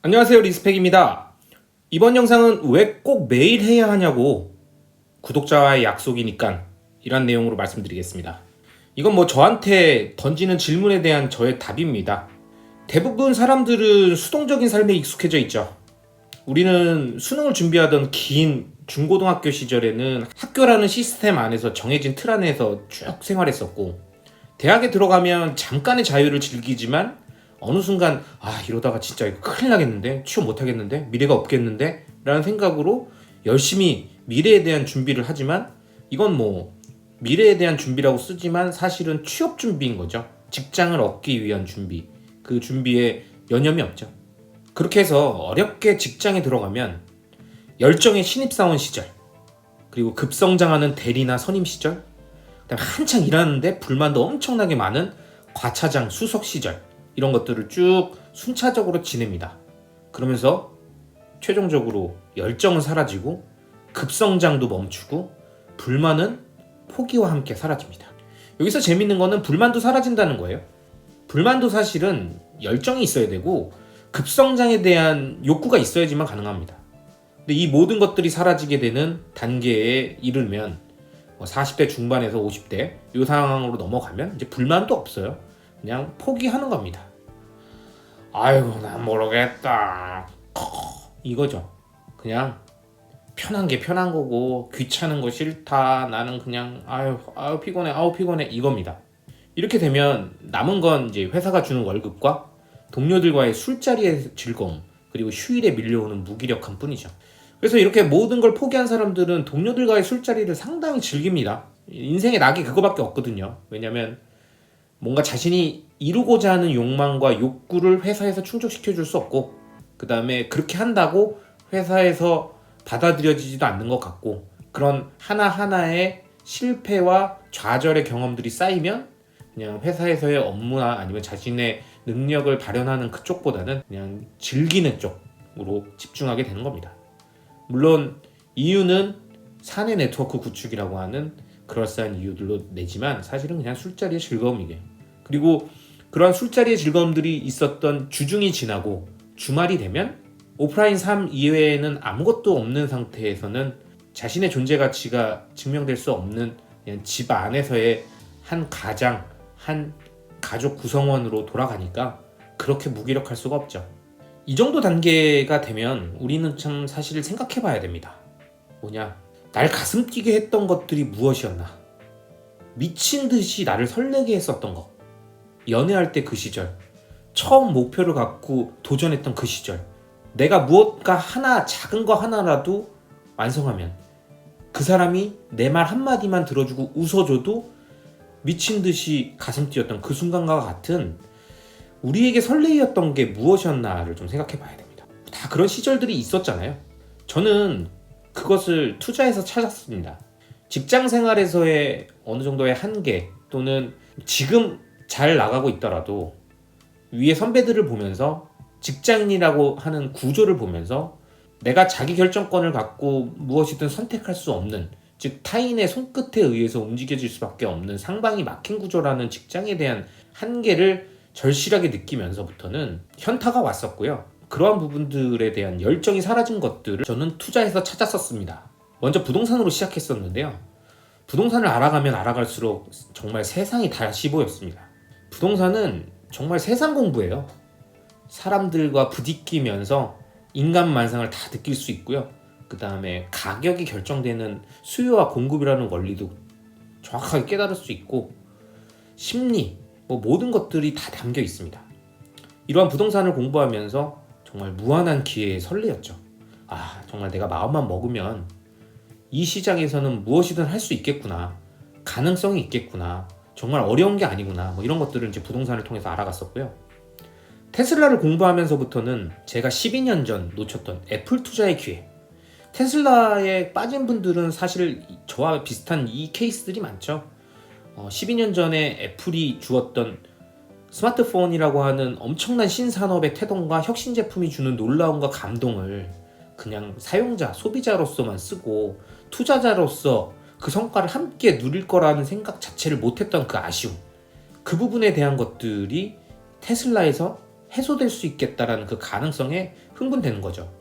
안녕하세요, 리스펙입니다. 이번 영상은 왜 꼭 매일 해야 하냐고 구독자와의 약속이니까 이런 내용으로 말씀드리겠습니다. 이건 저한테 던지는 질문에 대한 저의 답입니다. 대부분 사람들은 수동적인 삶에 익숙해져 있죠. 우리는 수능을 준비하던 긴 중고등학교 시절에는 학교라는 시스템 안에서 정해진 틀 안에서 쭉 생활했었고, 대학에 들어가면 잠깐의 자유를 즐기지만 어느 순간 이러다가 진짜 이거 큰일 나겠는데, 취업 못하겠는데, 미래가 없겠는데 라는 생각으로 열심히 미래에 대한 준비를 하지만, 이건 미래에 대한 준비라고 쓰지만 사실은 취업 준비인 거죠. 직장을 얻기 위한 준비, 그 준비에 여념이 없죠. 그렇게 해서 어렵게 직장에 들어가면 열정의 신입사원 시절, 그리고 급성장하는 대리나 선임 시절, 그다음에 한창 일하는데 불만도 엄청나게 많은 과차장 수석 시절, 이런 것들을 쭉 순차적으로 지냅니다. 그러면서 최종적으로 열정은 사라지고 급성장도 멈추고 불만은 포기와 함께 사라집니다. 여기서 재밌는 거는 불만도 사라진다는 거예요. 불만도 사실은 열정이 있어야 되고 급성장에 대한 욕구가 있어야지만 가능합니다. 근데 이 모든 것들이 사라지게 되는 단계에 이르면 40대 중반에서 50대 이 상황으로 넘어가면 이제 불만도 없어요. 그냥 포기하는 겁니다. 아이고 난 모르겠다 이거죠. 그냥 편한 게 편한 거고 귀찮은 거 싫다, 나는 그냥 아유 피곤해 이겁니다. 이렇게 되면 남은 건 이제 회사가 주는 월급과 동료들과의 술자리의 즐거움, 그리고 휴일에 밀려오는 무기력함 뿐이죠. 그래서 이렇게 모든 걸 포기한 사람들은 동료들과의 술자리를 상당히 즐깁니다. 인생의 낙이 그거밖에 없거든요. 왜냐면 뭔가 자신이 이루고자 하는 욕망과 욕구를 회사에서 충족시켜 줄 수 없고, 그 다음에 그렇게 한다고 회사에서 받아들여지지도 않는 것 같고, 그런 하나하나의 실패와 좌절의 경험들이 쌓이면 그냥 회사에서의 업무나 아니면 자신의 능력을 발현하는 그쪽보다는 그냥 즐기는 쪽으로 집중하게 되는 겁니다. 물론 이유는 사내 네트워크 구축이라고 하는 그럴싸한 이유들로 내지만 사실은 그냥 술자리의 즐거움이게, 그리고 그러한 술자리의 즐거움들이 있었던 주중이 지나고 주말이 되면 오프라인 삶 이외에는 아무것도 없는 상태에서는 자신의 존재 가치가 증명될 수 없는 그냥 집 안에서의 한 가장, 한 가족 구성원으로 돌아가니까 그렇게 무기력할 수가 없죠. 이 정도 단계가 되면 우리는 참 사실 생각해 봐야 됩니다. 날 가슴 뛰게 했던 것들이 무엇이었나? 미친 듯이 나를 설레게 했었던 것. 연애할 때 그 시절, 처음 목표를 갖고 도전했던 그 시절, 내가 무엇가 하나, 작은 거 하나라도 완성하면 그 사람이 내 말 한마디만 들어주고 웃어줘도 미친 듯이 가슴 뛰었던 그 순간과 같은 우리에게 설레이었던 게 무엇이었나를 좀 생각해 봐야 됩니다. 다 그런 시절들이 있었잖아요. 저는 그것을 투자해서 찾았습니다. 직장 생활에서의 어느 정도의 한계, 또는 지금 잘 나가고 있더라도 위에 선배들을 보면서, 직장인이라고 하는 구조를 보면서 내가 자기 결정권을 갖고 무엇이든 선택할 수 없는, 즉 타인의 손끝에 의해서 움직여질 수밖에 없는 상방이 막힌 구조라는 직장에 대한 한계를 절실하게 느끼면서부터는 현타가 왔었고요. 그러한 부분들에 대한 열정이 사라진 것들을 저는 투자해서 찾았었습니다. 먼저 부동산으로 시작했었는데요. 부동산을 알아가면 알아갈수록 정말 세상이 다시 보였습니다. 부동산은 정말 세상 공부예요. 사람들과 부딪히면서 인간만상을 다 느낄 수 있고요. 그 다음에 가격이 결정되는 수요와 공급이라는 원리도 정확하게 깨달을 수 있고, 심리, 모든 것들이 다 담겨 있습니다. 이러한 부동산을 공부하면서 정말 무한한 기회에 설레었죠. 정말 내가 마음만 먹으면 이 시장에서는 무엇이든 할 수 있겠구나, 가능성이 있겠구나, 정말 어려운 게 아니구나, 이런 것들을 이제 부동산을 통해서 알아갔었고요. 테슬라를 공부하면서부터는 제가 12년 전 놓쳤던 애플 투자의 기회, 테슬라에 빠진 분들은 사실 저와 비슷한 이 케이스들이 많죠. 12년 전에 애플이 주었던 스마트폰이라고 하는 엄청난 신산업의 태동과 혁신 제품이 주는 놀라움과 감동을 그냥 사용자, 소비자로서만 쓰고 투자자로서 그 성과를 함께 누릴 거라는 생각 자체를 못했던 그 아쉬움, 그 부분에 대한 것들이 테슬라에서 해소될 수 있겠다라는 그 가능성에 흥분되는 거죠.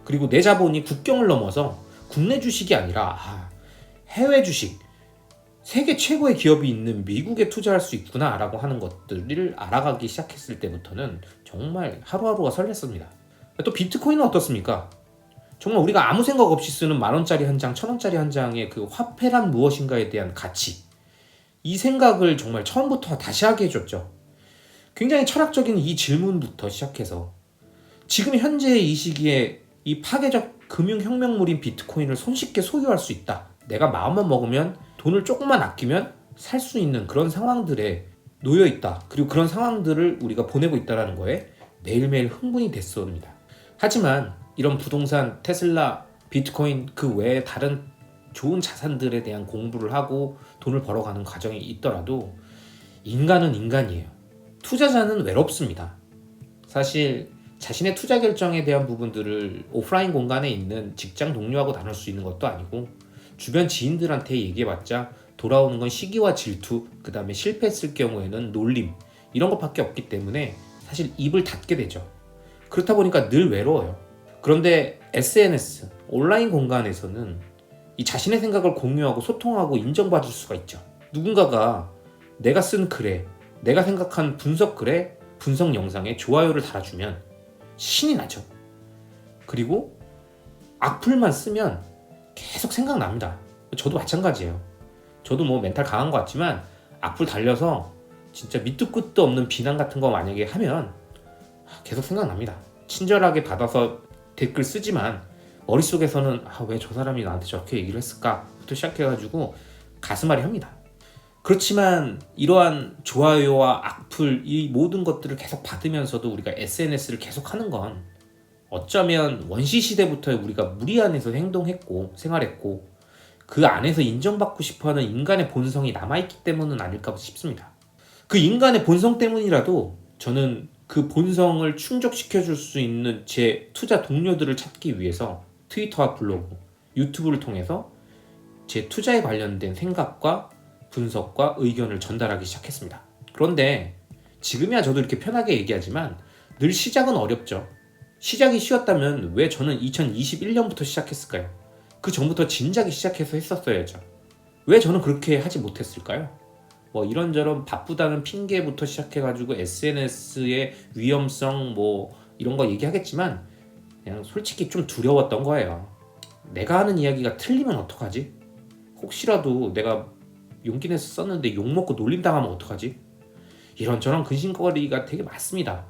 그리고 내 자본이 국경을 넘어서 국내 주식이 아니라 해외 주식, 세계 최고의 기업이 있는 미국에 투자할 수 있구나라고 하는 것들을 알아가기 시작했을 때부터는 정말 하루하루가 설렜습니다. 또 비트코인은 어떻습니까? 정말 우리가 아무 생각 없이 쓰는 10,000원짜리 한 장, 1,000원짜리 한 장의 그 화폐란 무엇인가에 대한 가치, 이 생각을 정말 처음부터 다시 하게 해줬죠. 굉장히 철학적인 이 질문부터 시작해서 지금 현재의 이 시기에 이 파괴적 금융혁명물인 비트코인을 손쉽게 소유할 수 있다. 내가 마음만 먹으면 돈을 조금만 아끼면 살 수 있는 그런 상황들에 놓여 있다. 그리고 그런 상황들을 우리가 보내고 있다는 거에 매일매일 흥분이 됐습니다. 하지만 이런 부동산, 테슬라, 비트코인 그 외에 다른 좋은 자산들에 대한 공부를 하고 돈을 벌어가는 과정이 있더라도 인간은 인간이에요. 투자자는 외롭습니다. 사실 자신의 투자 결정에 대한 부분들을 오프라인 공간에 있는 직장 동료하고 나눌 수 있는 것도 아니고 주변 지인들한테 얘기해봤자 돌아오는 건 시기와 질투, 그 다음에 실패했을 경우에는 놀림, 이런 것밖에 없기 때문에 사실 입을 닫게 되죠. 그렇다 보니까 늘 외로워요. 그런데 SNS, 온라인 공간에서는 이 자신의 생각을 공유하고 소통하고 인정받을 수가 있죠. 누군가가 내가 쓴 글에, 내가 생각한 분석 글에, 분석 영상에 좋아요를 달아주면 신이 나죠. 그리고 악플만 쓰면 계속 생각납니다. 저도 마찬가지예요. 저도 뭐 멘탈 강한 것 같지만 악플 달려서 진짜 밑도 끝도 없는 비난 같은 거 만약에 하면 계속 생각납니다. 친절하게 받아서 댓글 쓰지만 머릿속에서는 왜 저 사람이 나한테 저렇게 얘기를 했을까 부터 시작해가지고 가슴앓이 합니다. 그렇지만 이러한 좋아요와 악플, 이 모든 것들을 계속 받으면서도 우리가 SNS를 계속 하는 건 어쩌면 원시시대부터 우리가 무리 안에서 행동했고 생활했고 그 안에서 인정받고 싶어하는 인간의 본성이 남아있기 때문은 아닐까 싶습니다. 그 인간의 본성 때문이라도 저는 그 본성을 충족시켜줄 수 있는 제 투자 동료들을 찾기 위해서 트위터와 블로그, 유튜브를 통해서 제 투자에 관련된 생각과 분석과 의견을 전달하기 시작했습니다. 그런데 지금이야 저도 이렇게 편하게 얘기하지만 늘 시작은 어렵죠. 시작이 쉬웠다면 왜 저는 2021년부터 시작했을까요? 그 전부터 진작에 시작해서 했었어야죠. 왜 저는 그렇게 하지 못했을까요? 뭐 이런저런 바쁘다는 핑계부터 시작해가지고 SNS의 위험성 뭐 이런 거 얘기하겠지만 그냥 솔직히 좀 두려웠던 거예요. 내가 하는 이야기가 틀리면 어떡하지? 혹시라도 내가 용기 내서 썼는데 욕먹고 놀림당하면 어떡하지? 이런저런 근심거리가 되게 많습니다.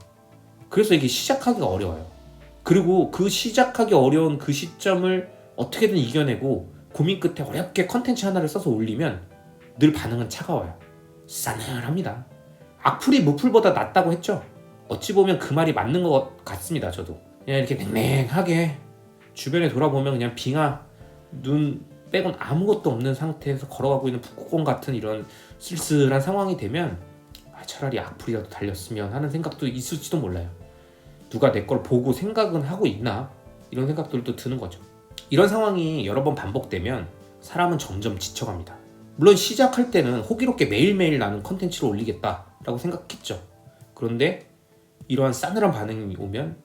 그래서 이게 시작하기가 어려워요. 그리고 그 시작하기 어려운 그 시점을 어떻게든 이겨내고 고민 끝에 어렵게 컨텐츠 하나를 써서 올리면 늘 반응은 차가워요. 싸늘합니다. 악플이 무플보다 낫다고 했죠. 어찌 보면 그 말이 맞는 것 같습니다. 저도 그냥 이렇게 맹맹하게 주변에 돌아보면 그냥 빙하 눈 빼곤 아무것도 없는 상태에서 걸어가고 있는 북극곰 같은 이런 쓸쓸한 상황이 되면 차라리 악플이라도 달렸으면 하는 생각도 있을지도 몰라요. 누가 내 걸 보고 생각은 하고 있나? 이런 생각들도 드는 거죠. 이런 상황이 여러 번 반복되면 사람은 점점 지쳐갑니다. 물론 시작할 때는 호기롭게 매일매일 나는 컨텐츠를 올리겠다라고 생각했죠. 그런데 이러한 싸늘한 반응이 오면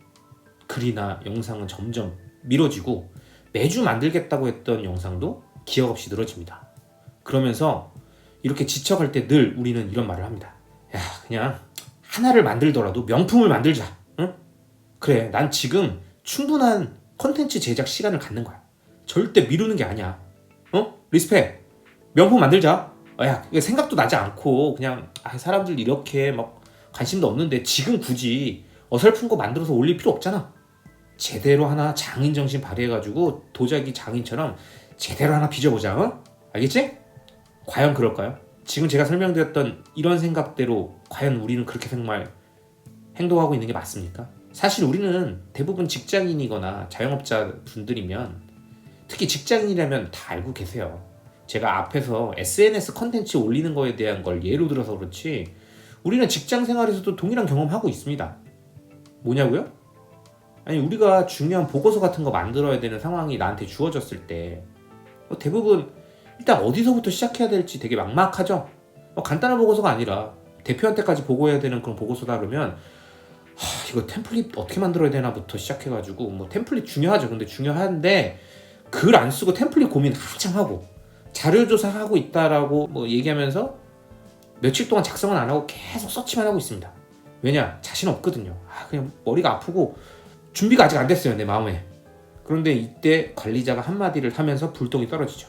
글이나 영상은 점점 미뤄지고 매주 만들겠다고 했던 영상도 기억 없이 늘어집니다. 그러면서 이렇게 지쳐갈 때 늘 우리는 이런 말을 합니다. 야, 그냥 하나를 만들더라도 명품을 만들자. 응? 그래, 난 지금 충분한 컨텐츠 제작 시간을 갖는 거야. 절대 미루는 게 아니야. 리스펙. 명품 만들자. 야, 생각도 나지 않고 그냥 사람들 이렇게 막 관심도 없는데 지금 굳이 어설픈 거 만들어서 올릴 필요 없잖아. 제대로 하나 장인 정신 발휘해가지고 도자기 장인처럼 제대로 하나 빚어보자. 알겠지? 과연 그럴까요? 지금 제가 설명드렸던 이런 생각대로 과연 우리는 그렇게 정말 행동하고 있는 게 맞습니까? 사실 우리는 대부분 직장인이거나 자영업자 분들이면, 특히 직장인이라면 다 알고 계세요. 제가 앞에서 SNS 컨텐츠 올리는 거에 대한 걸 예로 들어서 그렇지 우리는 직장 생활에서도 동일한 경험하고 있습니다. 뭐냐고요? 아니, 우리가 중요한 보고서 같은 거 만들어야 되는 상황이 나한테 주어졌을 때 대부분 일단 어디서부터 시작해야 될지 되게 막막하죠. 간단한 보고서가 아니라 대표한테까지 보고해야 되는 그런 보고서다 그러면 이거 템플릿 어떻게 만들어야 되나부터 시작해가지고 뭐 템플릿 중요하죠. 근데 중요한데 글 안 쓰고 템플릿 고민 한참 하고 자료 조사하고 있다라고 뭐 얘기하면서 며칠 동안 작성은 안 하고 계속 서치만 하고 있습니다. 왜냐? 자신 없거든요. 그냥 머리가 아프고 준비가 아직 안 됐어요, 내 마음에. 그런데 이때 관리자가 한마디를 하면서 불똥이 떨어지죠.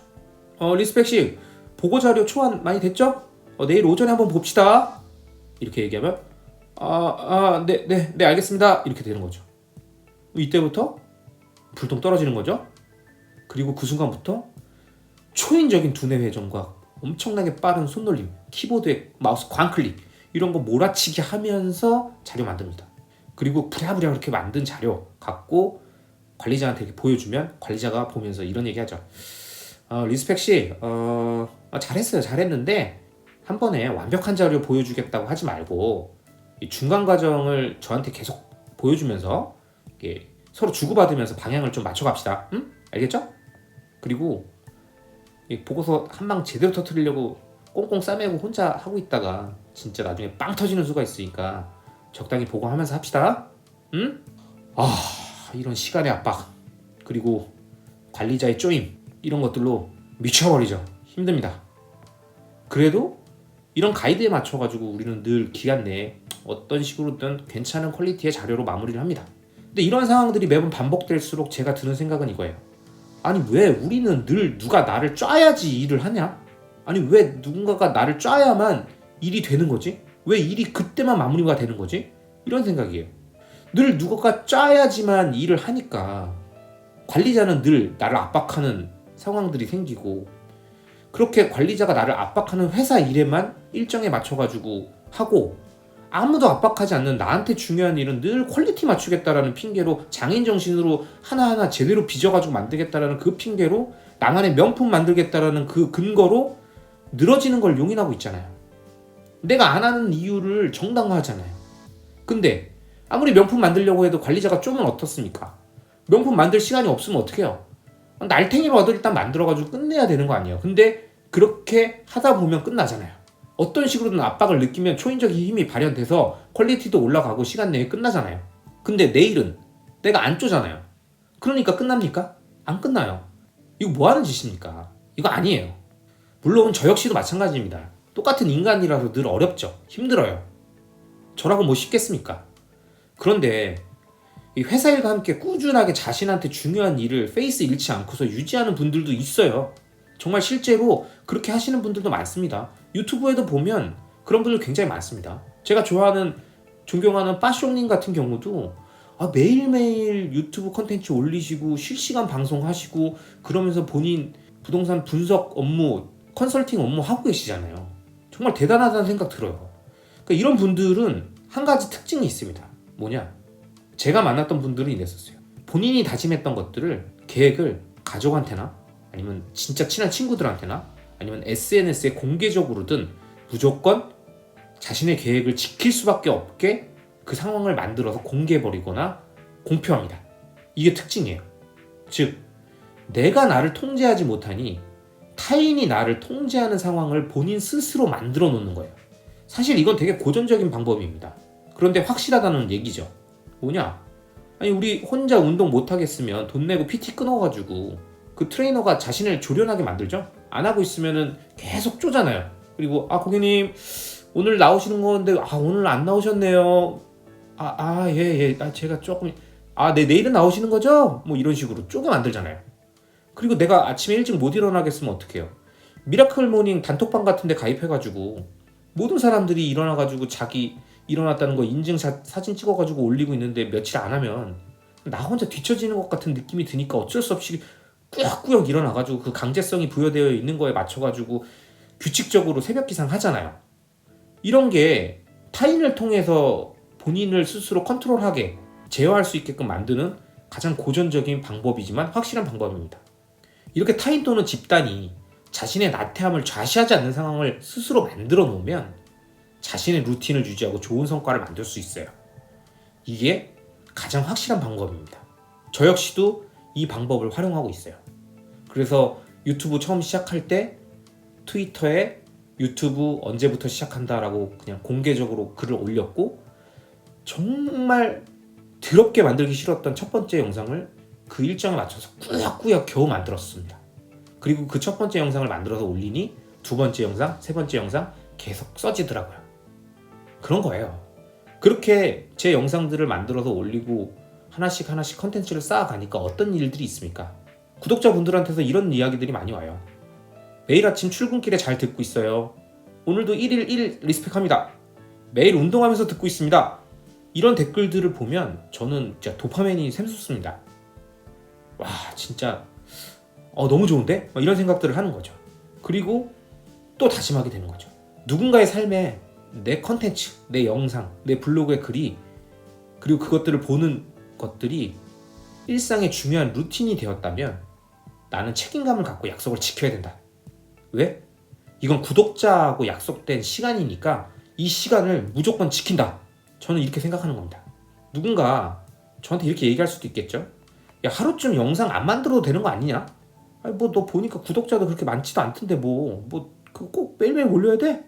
리스펙씨, 보고자료 초안 많이 됐죠? 내일 오전에 한번 봅시다. 이렇게 얘기하면 네, 알겠습니다. 이렇게 되는 거죠. 이때부터 불똥 떨어지는 거죠. 그리고 그 순간부터 초인적인 두뇌 회전과 엄청나게 빠른 손놀림, 키보드에 마우스 광클릭 이런 거 몰아치기 하면서 자료 만듭니다. 그리고 부랴부랴 그렇게 만든 자료 갖고 관리자한테 이렇게 보여주면 관리자가 보면서 이런 얘기하죠. 리스펙씨, 잘했는데 한 번에 완벽한 자료 보여주겠다고 하지 말고 이 중간 과정을 저한테 계속 보여주면서 이렇게 서로 주고받으면서 방향을 좀 맞춰갑시다. 응? 알겠죠? 그리고 이 보고서 한 방 제대로 터뜨리려고 꽁꽁 싸매고 혼자 하고 있다가 진짜 나중에 빵 터지는 수가 있으니까 적당히 보고하면서 합시다. 응? 이런 시간의 압박 그리고 관리자의 쪼임 이런 것들로 미쳐버리죠. 힘듭니다. 그래도 이런 가이드에 맞춰가지고 우리는 늘 기간 내에 어떤 식으로든 괜찮은 퀄리티의 자료로 마무리를 합니다. 근데 이런 상황들이 매번 반복될수록 제가 드는 생각은 이거예요. 아니 왜 우리는 늘 누가 나를 짜야지 일을 하냐? 아니 왜 누군가가 나를 짜야만 일이 되는 거지? 왜 일이 그때만 마무리가 되는 거지? 이런 생각이에요. 늘 누군가 짜야지만 일을 하니까 관리자는 늘 나를 압박하는 상황들이 생기고 그렇게 관리자가 나를 압박하는 회사 일에만 일정에 맞춰가지고 하고 아무도 압박하지 않는 나한테 중요한 일은 늘 퀄리티 맞추겠다라는 핑계로 장인 정신으로 하나하나 제대로 빚어가지고 만들겠다라는 그 핑계로 나만의 명품 만들겠다라는 그 근거로 늘어지는 걸 용인하고 있잖아요. 내가 안 하는 이유를 정당화하잖아요. 근데 아무리 명품 만들려고 해도 관리자가 쪼면 어떻습니까? 명품 만들 시간이 없으면 어떡해요? 날탱이로라도 일단 만들어가지고 끝내야 되는 거 아니에요. 근데 그렇게 하다 보면 끝나잖아요. 어떤 식으로든 압박을 느끼면 초인적인 힘이 발현돼서 퀄리티도 올라가고 시간 내에 끝나잖아요. 근데 내일은 내가 안 쪼잖아요. 그러니까 끝납니까? 안 끝나요. 이거 뭐 하는 짓입니까? 이거 아니에요. 물론 저 역시도 마찬가지입니다. 똑같은 인간이라서 늘 어렵죠. 힘들어요. 저라고 뭐 쉽겠습니까? 그런데 이 회사 일과 함께 꾸준하게 자신한테 중요한 일을 페이스 잃지 않고서 유지하는 분들도 있어요. 정말 실제로 그렇게 하시는 분들도 많습니다. 유튜브에도 보면 그런 분들 굉장히 많습니다. 제가 좋아하는 존경하는 빠쇼님 같은 경우도 매일매일 유튜브 콘텐츠 올리시고 실시간 방송하시고 그러면서 본인 부동산 분석 업무 컨설팅 업무 하고 계시잖아요. 정말 대단하다는 생각 들어요. 그러니까 이런 분들은 한 가지 특징이 있습니다. 뭐냐? 제가 만났던 분들은 이랬었어요. 본인이 다짐했던 것들을 계획을 가족한테나 아니면 진짜 친한 친구들한테나 아니면 SNS에 공개적으로든 무조건 자신의 계획을 지킬 수밖에 없게 그 상황을 만들어서 공개해버리거나 공표합니다. 이게 특징이에요. 즉 내가 나를 통제하지 못하니 타인이 나를 통제하는 상황을 본인 스스로 만들어 놓는 거예요. 사실 이건 되게 고전적인 방법입니다. 그런데 확실하다는 얘기죠. 뭐냐? 아니 우리 혼자 운동 못하겠으면 돈 내고 PT 끊어가지고 그 트레이너가 자신을 조련하게 만들죠? 안 하고 있으면은 계속 쪼잖아요. 그리고 고객님 오늘 나오시는 건데 오늘 안 나오셨네요. 예. 제가 조금 네 내일은 나오시는 거죠? 뭐 이런 식으로 쪼게 만들잖아요. 그리고 내가 아침에 일찍 못 일어나겠으면 어떡해요? 미라클 모닝 단톡방 같은 데 가입해가지고 모든 사람들이 일어나가지고 자기 일어났다는 거 인증샷 사진 찍어가지고 올리고 있는데 며칠 안 하면 나 혼자 뒤처지는 것 같은 느낌이 드니까 어쩔 수 없이 꾸역꾸역 일어나가지고 그 강제성이 부여되어 있는 거에 맞춰가지고 규칙적으로 새벽 기상 하잖아요. 이런 게 타인을 통해서 본인을 스스로 컨트롤하게 제어할 수 있게끔 만드는 가장 고전적인 방법이지만 확실한 방법입니다. 이렇게 타인 또는 집단이 자신의 나태함을 좌시하지 않는 상황을 스스로 만들어 놓으면 자신의 루틴을 유지하고 좋은 성과를 만들 수 있어요. 이게 가장 확실한 방법입니다. 저 역시도 이 방법을 활용하고 있어요. 그래서 유튜브 처음 시작할 때 트위터에 유튜브 언제부터 시작한다라고 그냥 공개적으로 글을 올렸고 정말 더럽게 만들기 싫었던 첫 번째 영상을 그 일정에 맞춰서 꾸역꾸역 겨우 만들었습니다. 그리고 그 첫 번째 영상을 만들어서 올리니 두 번째 영상, 세 번째 영상 계속 써지더라고요. 그런 거예요. 그렇게 제 영상들을 만들어서 올리고 하나씩 컨텐츠를 쌓아가니까 어떤 일들이 있습니까? 구독자분들한테서 이런 이야기들이 많이 와요. 매일 아침 출근길에 잘 듣고 있어요. 오늘도 1일 1 리스펙합니다. 매일 운동하면서 듣고 있습니다. 이런 댓글들을 보면 저는 진짜 도파민이 샘솟습니다. 와, 진짜 너무 좋은데? 이런 생각들을 하는 거죠. 그리고 또 다짐하게 되는 거죠. 누군가의 삶에 내 컨텐츠, 내 영상, 내 블로그의 글이, 그리고 그것들을 보는 것들이 일상의 중요한 루틴이 되었다면 나는 책임감을 갖고 약속을 지켜야 된다. 왜? 이건 구독자하고 약속된 시간이니까 이 시간을 무조건 지킨다. 저는 이렇게 생각하는 겁니다. 누군가 저한테 이렇게 얘기할 수도 있겠죠. 야, 하루쯤 영상 안 만들어도 되는 거 아니냐? 아니, 뭐 너 보니까 구독자도 그렇게 많지도 않던데 그거 꼭 매일매일 올려야 돼?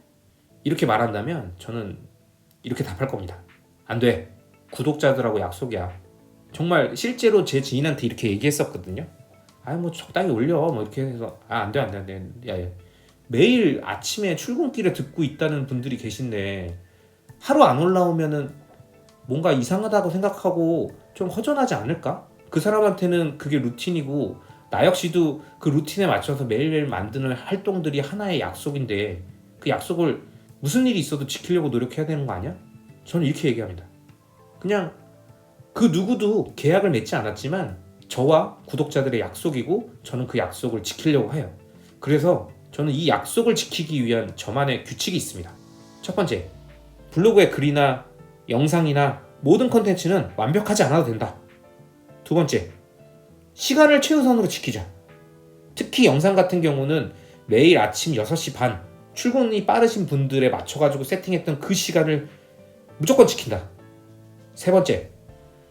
이렇게 말한다면 저는 이렇게 답할 겁니다. 안 돼. 구독자들하고 약속이야. 정말 실제로 제 지인한테 이렇게 얘기했었거든요. 아니 뭐 적당히 올려 뭐 이렇게 해서 안 돼. 야, 매일 아침에 출근길에 듣고 있다는 분들이 계신데 하루 안 올라오면은 뭔가 이상하다고 생각하고 좀 허전하지 않을까? 그 사람한테는 그게 루틴이고 나 역시도 그 루틴에 맞춰서 매일매일 만드는 활동들이 하나의 약속인데 그 약속을 무슨 일이 있어도 지키려고 노력해야 되는 거 아니야? 저는 이렇게 얘기합니다. 그냥 그 누구도 계약을 맺지 않았지만 저와 구독자들의 약속이고 저는 그 약속을 지키려고 해요. 그래서 저는 이 약속을 지키기 위한 저만의 규칙이 있습니다. 첫 번째, 블로그의 글이나 영상이나 모든 컨텐츠는 완벽하지 않아도 된다. 두 번째, 시간을 최우선으로 지키자. 특히 영상 같은 경우는 매일 아침 6시 반 출근이 빠르신 분들에 맞춰가지고 세팅했던 그 시간을 무조건 지킨다. 세 번째,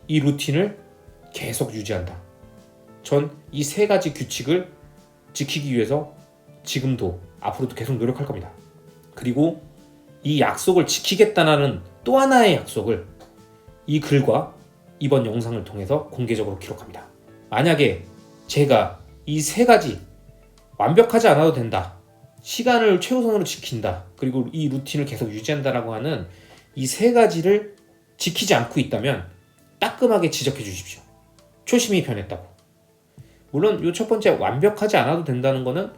이 루틴을 계속 유지한다. 전 이 세 가지 규칙을 지키기 위해서 지금도 앞으로도 계속 노력할 겁니다. 그리고 이 약속을 지키겠다는 또 하나의 약속을 이 글과 이번 영상을 통해서 공개적으로 기록합니다. 만약에 제가 이 세 가지 완벽하지 않아도 된다, 시간을 최우선으로 지킨다, 그리고 이 루틴을 계속 유지한다라고 하는 이 세 가지를 지키지 않고 있다면 따끔하게 지적해 주십시오. 초심이 변했다고. 물론 이 첫 번째 완벽하지 않아도 된다는 거는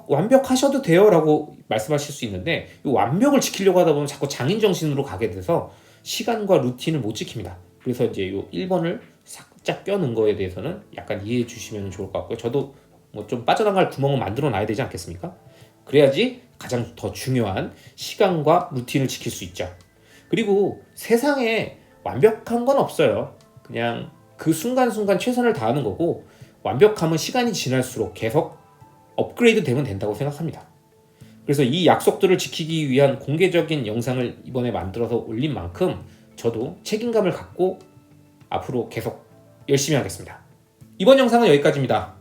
완벽하셔도 돼요 라고 말씀하실 수 있는데 이 완벽을 지키려고 하다 보면 자꾸 장인정신으로 가게 돼서 시간과 루틴을 못 지킵니다. 그래서 이제 이 1번을 살짝 껴넣은 거에 대해서는 약간 이해해 주시면 좋을 것 같고요. 저도 뭐 좀 빠져나갈 구멍을 만들어 놔야 되지 않겠습니까? 그래야지 가장 더 중요한 시간과 루틴을 지킬 수 있죠. 그리고 세상에 완벽한 건 없어요. 그냥 그 순간순간 최선을 다하는 거고 완벽함은 시간이 지날수록 계속 업그레이드 되면 된다고 생각합니다. 그래서 이 약속들을 지키기 위한 공개적인 영상을 이번에 만들어서 올린 만큼 저도 책임감을 갖고 앞으로 계속 열심히 하겠습니다. 이번 영상은 여기까지입니다.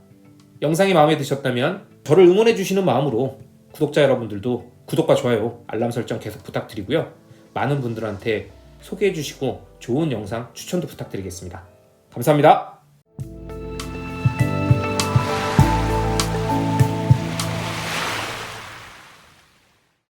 영상이 마음에 드셨다면 저를 응원해 주시는 마음으로 구독자 여러분들도 구독과 좋아요, 알람 설정 계속 부탁드리고요. 많은 분들한테 소개해 주시고 좋은 영상 추천도 부탁드리겠습니다. 감사합니다.